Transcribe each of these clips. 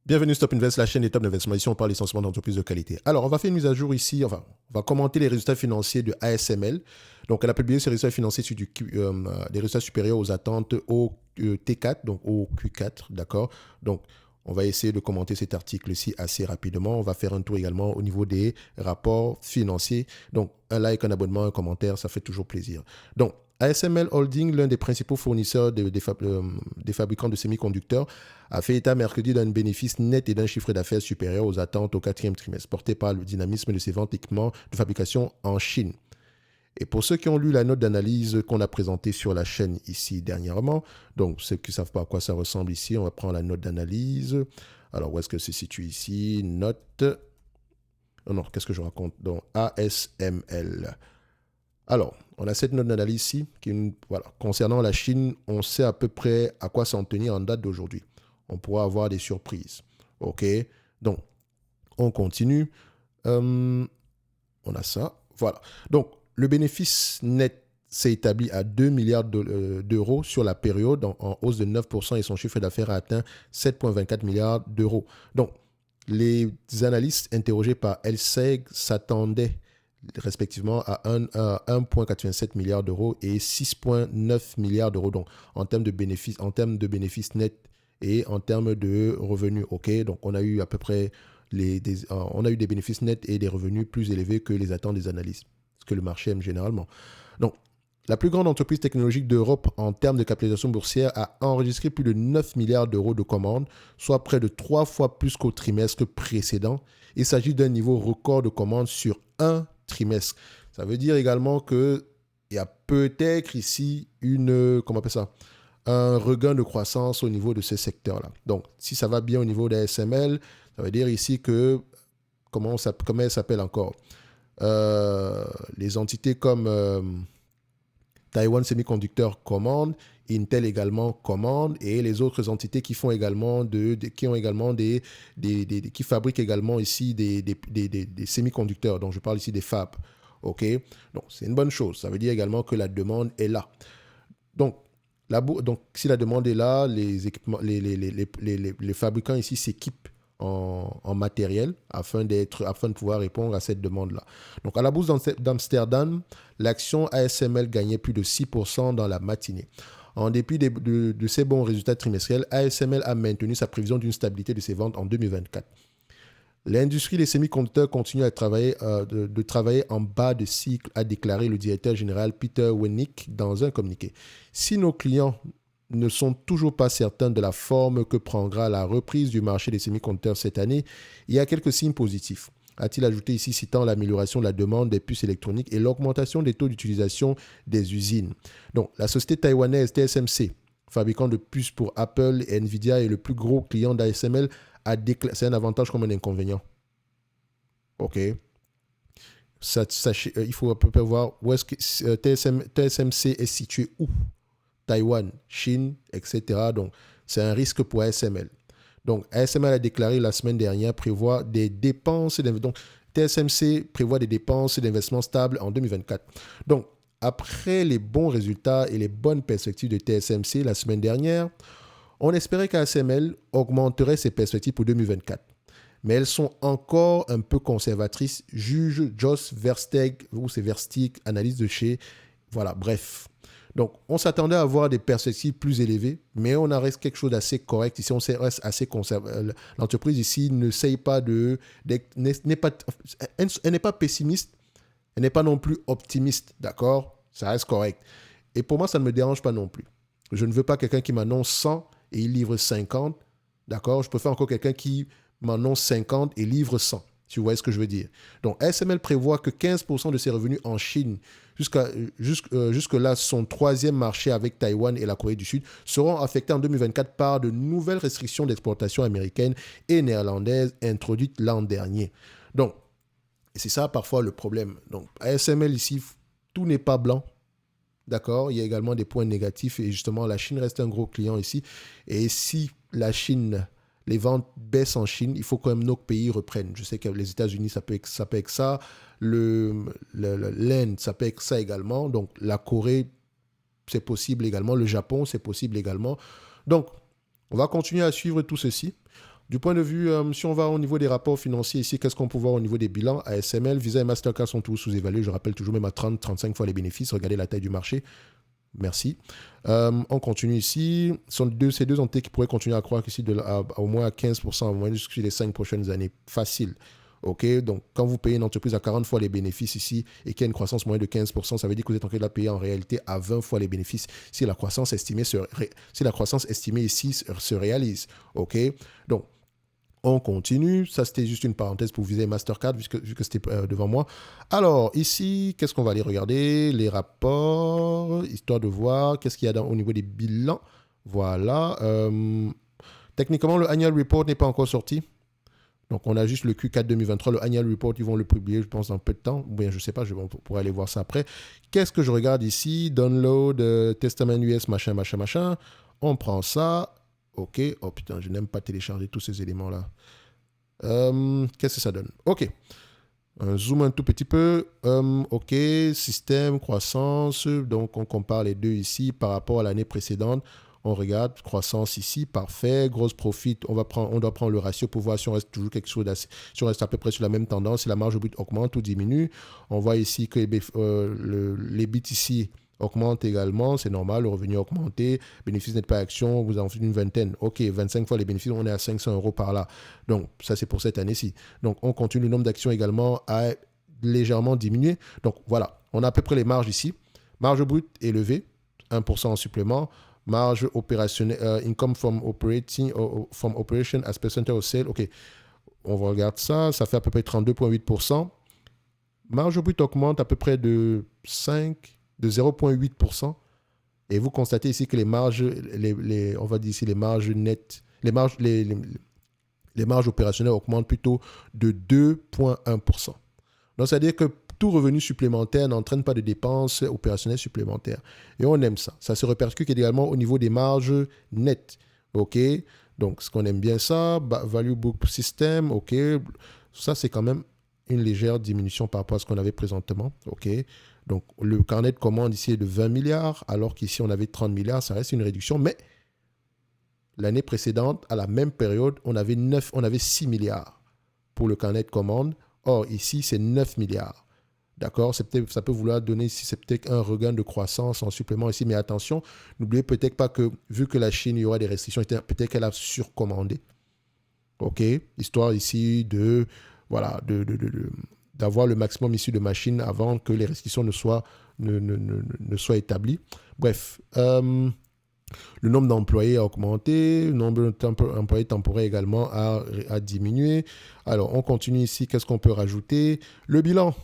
Bienvenue Stop Invest, la chaîne des top d'investissement. Ici, on parle essentiellement d'entreprises de qualité. Alors, on va faire une mise à jour ici. Enfin, on va commenter les résultats financiers de ASML. Donc, elle a publié ses résultats financiers sur des résultats supérieurs aux attentes au T4, donc au Q4, d'accord. Donc, on va essayer de commenter cet article-ci assez rapidement. On va faire un tour également au niveau des rapports financiers. Donc, un like, un abonnement, un commentaire, ça fait toujours plaisir. Donc, ASML Holding, l'un des principaux fournisseurs des fabricants de semi-conducteurs, a fait état mercredi d'un bénéfice net et d'un chiffre d'affaires supérieur aux attentes au quatrième trimestre, porté par le dynamisme de ses ventes d'équipements de fabrication en Chine. Et pour ceux qui ont lu la note d'analyse qu'on a présentée sur la chaîne ici dernièrement, donc ceux qui ne savent pas à quoi ça ressemble ici, on va prendre la note d'analyse. Alors, où est-ce que se situe ici? Note. Oh non, qu'est-ce que je raconte? Donc, ASML. Alors, on a cette note d'analyse ici, voilà. Concernant la Chine, on sait à peu près à quoi s'en tenir en date d'aujourd'hui. On pourra avoir des surprises. OK? Donc, on continue. On a ça. Voilà. Donc, le bénéfice net s'est établi à 2 milliards d'euros sur la période, en hausse de 9%, et son chiffre d'affaires a atteint 7,24 milliards d'euros. Donc, les analystes interrogés par LSEG s'attendaient respectivement à 1,87 milliard d'euros et 6,9 milliards d'euros, donc en termes de bénéfices nets et en termes de revenus. OK, donc on a eu à peu près on a eu des bénéfices nets et des revenus plus élevés que les attentes des analystes, ce que le marché aime généralement. Donc, la plus grande entreprise technologique d'Europe en termes de capitalisation boursière a enregistré plus de 9 milliards d'euros de commandes, soit près de 3 fois plus qu'au trimestre précédent. Il s'agit d'un niveau record de commandes sur un trimestre. Ça veut dire également qu'il y a peut-être ici comment on appelle ça, un regain de croissance au niveau de ce secteur-là. Donc, si ça va bien au niveau des SML, ça veut dire ici que, comment elle s'appelle encore, les entités comme Taiwan Semiconductor commande, Intel également commande, et les autres entités qui font également qui ont également qui fabriquent également ici des semi-conducteurs. Donc je parle ici des fabs. OK? Donc c'est une bonne chose. Ça veut dire également que la demande est là. Donc, donc si la demande est là, les fabricants ici s'équipent en matériel afin de pouvoir répondre à cette demande-là. Donc, à la bourse d'Amsterdam, l'action ASML gagnait plus de 6% dans la matinée. En dépit de ses bons résultats trimestriels, ASML a maintenu sa prévision d'une stabilité de ses ventes en 2024. L'industrie des semi-conducteurs continue de travailler en bas de cycle, a déclaré le directeur général Peter Wenick dans un communiqué. Si nos clients ne sont toujours pas certains de la forme que prendra la reprise du marché des semi-conducteurs cette année, il y a quelques signes positifs, a-t-il ajouté ici, citant l'amélioration de la demande des puces électroniques et l'augmentation des taux d'utilisation des usines. Donc, la société taïwanaise TSMC, fabricant de puces pour Apple et Nvidia, est le plus gros client d'ASML, c'est un avantage comme un inconvénient. OK. Il faut à peu près voir où est-ce que TSMC est situé où. Taïwan, Chine, etc. Donc, c'est un risque pour ASML. Donc, ASML a déclaré la semaine dernière prévoir des dépenses. Donc, TSMC prévoit des dépenses d'investissement stables en 2024. Donc, après les bons résultats et les bonnes perspectives de TSMC la semaine dernière, on espérait qu'ASML augmenterait ses perspectives pour 2024. Mais elles sont encore un peu conservatrices, juge Joss Versteeg, ou c'est Versteeg, analyse de chez... Voilà, bref. Donc, on s'attendait à avoir des perspectives plus élevées, mais on a reste quelque chose d'assez correct. Ici, on reste assez conservateur. L'entreprise ici n'essaye pas elle n'est pas pessimiste, elle n'est pas non plus optimiste, d'accord? Ça reste correct. Et pour moi, ça ne me dérange pas non plus. Je ne veux pas quelqu'un qui m'annonce 100 et il livre 50, d'accord? Je préfère encore quelqu'un qui m'annonce 50 et livre 100. Tu vois ce que je veux dire. Donc, ASML prévoit que 15% de ses revenus en Chine, jusque-là son troisième marché avec Taïwan et la Corée du Sud, seront affectés en 2024 par de nouvelles restrictions d'exportation américaines et néerlandaises introduites l'an dernier. Donc, c'est ça parfois le problème. Donc, ASML ici, tout n'est pas blanc. D'accord, il y a également des points négatifs et justement, la Chine reste un gros client ici. Et si la Chine, les ventes baissent en Chine, il faut quand même nos pays reprennent. Je sais que les États-Unis, ça peut être ça. L'Inde, ça peut être ça également. Donc, la Corée, c'est possible également. Le Japon, c'est possible également. Donc, on va continuer à suivre tout ceci. Du point de vue, si on va au niveau des rapports financiers ici, qu'est-ce qu'on peut voir au niveau des bilans? ASML, Visa et Mastercard sont tous sous-évalués. Je rappelle toujours même à 30-35 fois les bénéfices. Regardez la taille du marché. Merci. On continue ici. Ces deux entités qui pourraient continuer à croître ici au moins à 15%, au moins jusqu'à les 5 prochaines années. Facile. OK, donc quand vous payez une entreprise à 40 fois les bénéfices ici et qu'il y a une croissance moyenne de 15%, ça veut dire que vous êtes en train de la payer en réalité à 20 fois les bénéfices si la croissance estimée, ici se réalise. OK, donc on continue. Ça, c'était juste une parenthèse pour viser Mastercard, vu que c'était devant moi. Alors, ici, qu'est-ce qu'on va aller regarder? Les rapports, histoire de voir qu'est-ce qu'il y a au niveau des bilans. Voilà. Techniquement, le annual report n'est pas encore sorti. Donc, on a juste le Q4 2023. Le annual report, ils vont le publier, je pense, dans peu de temps. Ou bien, je ne sais pas, on pourra aller voir ça après. Qu'est-ce que je regarde ici? Download, Testament US, machin. On prend ça. OK. Oh putain, je n'aime pas télécharger tous ces éléments-là. Qu'est-ce que ça donne? OK. Un zoom un tout petit peu. OK. Système, croissance. Donc, on compare les deux ici par rapport à l'année précédente. On regarde, croissance ici, parfait, grosse profit, on doit prendre le ratio pour voir si on reste toujours quelque chose si on reste à peu près sur la même tendance, si la marge brute augmente ou diminue. On voit ici que les bits ici augmentent également, c'est normal, le revenu a augmenté, bénéfice net par action, vous en faites une vingtaine. OK, 25 fois les bénéfices, on est à 500 € par là. Donc, ça c'est pour cette année-ci. Donc, on continue, le nombre d'actions également a légèrement diminué. Donc, voilà, on a à peu près les marges ici. Marge brute élevée, 1% en supplément. Marge opérationnelle, income from operation as percentage of sale. OK, on regarde ça. Ça fait à peu près 32,8%. Marge brute augmente à peu près de 0,8%. Et vous constatez ici que les marges, on va dire ici les marges nettes, les marges opérationnelles augmentent plutôt de 2,1%. Donc, c'est-à-dire que tout revenu supplémentaire n'entraîne pas de dépenses opérationnelles supplémentaires. Et on aime ça. Ça se répercute également au niveau des marges nettes. OK? Donc, ce qu'on aime bien ça, Value Book System, OK? Ça, c'est quand même une légère diminution par rapport à ce qu'on avait présentement. OK? Donc, le carnet de commandes ici est de 20 milliards, alors qu'ici, on avait 30 milliards. Ça reste une réduction, mais l'année précédente, à la même période, on avait 6 milliards pour le carnet de commandes. Or, ici, c'est 9 milliards. D'accord, ça peut vouloir donner ici, c'est peut-être un regain de croissance en supplément ici, mais attention, n'oubliez peut-être pas que vu que la Chine, il y aura des restrictions, peut-être qu'elle a surcommandé. OK, histoire ici d'avoir le maximum ici de machines avant que les restrictions ne soient établies. Bref, le nombre d'employés a augmenté, le nombre d'employés temporaires également a diminué. Alors, on continue ici, qu'est-ce qu'on peut rajouter? Le bilan.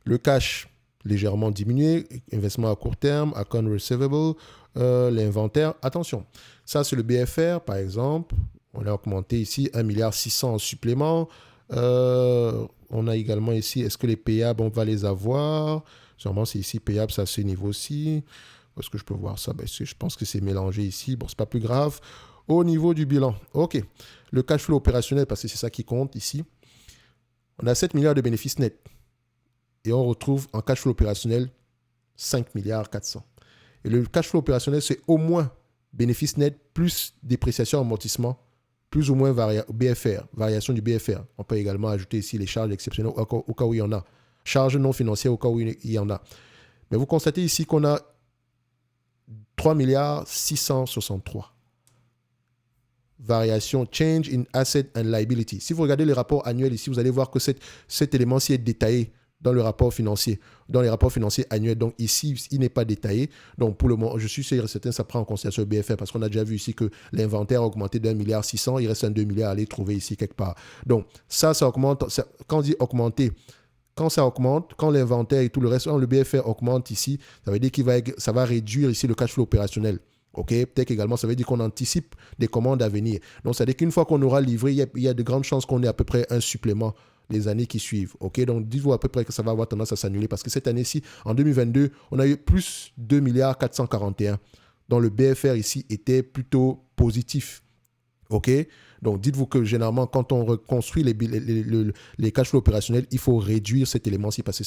Le cash, légèrement diminué, investissement à court terme, account receivable, l'inventaire. Attention, ça c'est le BFR par exemple. On a augmenté ici 1,6 milliard en supplément. On a également ici, est-ce que les payables, on va les avoir? Sûrement c'est ici payable, c'est à ce niveau-ci. Est-ce que je peux voir ça? Je pense que c'est mélangé ici. Bon, c'est pas plus grave. Au niveau du bilan, OK. Le cash flow opérationnel, parce que c'est ça qui compte ici. On a 7 milliards de bénéfices nets. Et on retrouve en cash flow opérationnel 5 milliards 400. Et le cash flow opérationnel, c'est au moins bénéfice net plus dépréciation amortissement, plus ou moins BFR, variation du BFR. On peut également ajouter ici les charges exceptionnelles au cas où il y en a. Charges non financières au cas où il y en a. Mais vous constatez ici qu'on a 3 milliards 663. Variation change in asset and liability. Si vous regardez les rapports annuels ici, vous allez voir que cet élément-ci est détaillé dans le rapport financier, dans les rapports financiers annuels. Donc ici, il n'est pas détaillé. Donc pour le moment, je suis sûr et certain, ça prend en considération le BFR parce qu'on a déjà vu ici que l'inventaire a augmenté d'1,6 milliard. Il reste un 2 milliards à aller trouver ici quelque part. Donc ça augmente. Quand on dit augmenter, quand ça augmente, quand l'inventaire et tout le reste, quand le BFR augmente ici, ça veut dire ça va réduire ici le cash flow opérationnel. OK, peut-être également, ça veut dire qu'on anticipe des commandes à venir. Donc, ça veut dire qu'une fois qu'on aura livré, il y a de grandes chances qu'on ait à peu près un supplément les années qui suivent. OK, donc dites-vous à peu près que ça va avoir tendance à s'annuler parce que cette année-ci, en 2022, on a eu plus 2 milliards 441. Donc, le BFR ici était plutôt positif. OK, donc dites-vous que généralement, quand on reconstruit les cash flows opérationnels, il faut réduire cet élément-ci parce que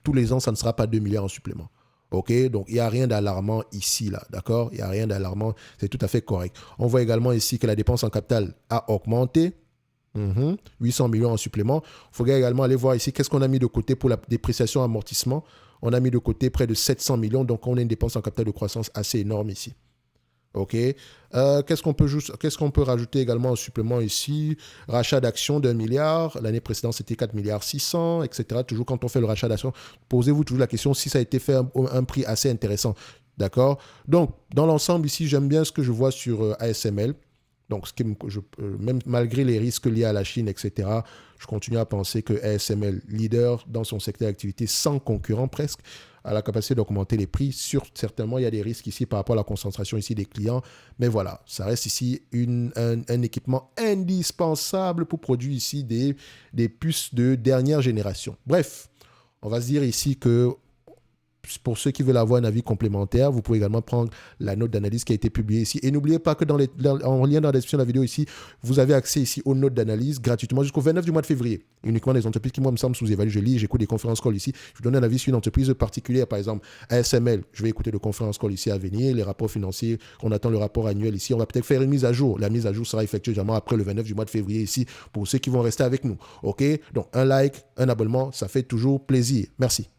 tous les ans, ça ne sera pas 2 milliards en supplément. OK, donc il n'y a rien d'alarmant ici, là, d'accord? Il n'y a rien d'alarmant, c'est tout à fait correct. On voit également ici que la dépense en capital a augmenté. 800 millions en supplément. Il faut également aller voir ici qu'est-ce qu'on a mis de côté pour la dépréciation amortissement. On a mis de côté près de 700 millions, donc on a une dépense en capital de croissance assez énorme ici. OK. Qu'est-ce qu'on peut rajouter également en supplément ici? Rachat d'actions d'1 milliard. L'année précédente, c'était 4 milliards 600, etc. Toujours quand on fait le rachat d'actions, posez-vous toujours la question si ça a été fait à un prix assez intéressant. D'accord? Donc, dans l'ensemble ici, j'aime bien ce que je vois sur ASML. Donc, même malgré les risques liés à la Chine, etc., je continue à penser que ASML, leader dans son secteur d'activité, sans concurrent presque, a la capacité d'augmenter les prix. Certainement, il y a des risques ici par rapport à la concentration ici des clients. Mais voilà, ça reste ici un équipement indispensable pour produire ici des puces de dernière génération. Bref, on va se dire ici que pour ceux qui veulent avoir un avis complémentaire, vous pouvez également prendre la note d'analyse qui a été publiée ici. Et n'oubliez pas que en lien dans la description de la vidéo ici, vous avez accès ici aux notes d'analyse gratuitement jusqu'au 29 du mois de février. Uniquement les entreprises qui, moi, me semblent sous-évaluées. Je lis, j'écoute des conférences call ici. Je vous donne un avis sur une entreprise particulière, par exemple ASML. Je vais écouter de conférences call ici à venir, les rapports financiers. On attend le rapport annuel ici. On va peut-être faire une mise à jour. La mise à jour sera effectuée généralement après le 29 du mois de février ici pour ceux qui vont rester avec nous. OK? Donc, un like, un abonnement, ça fait toujours plaisir. Merci.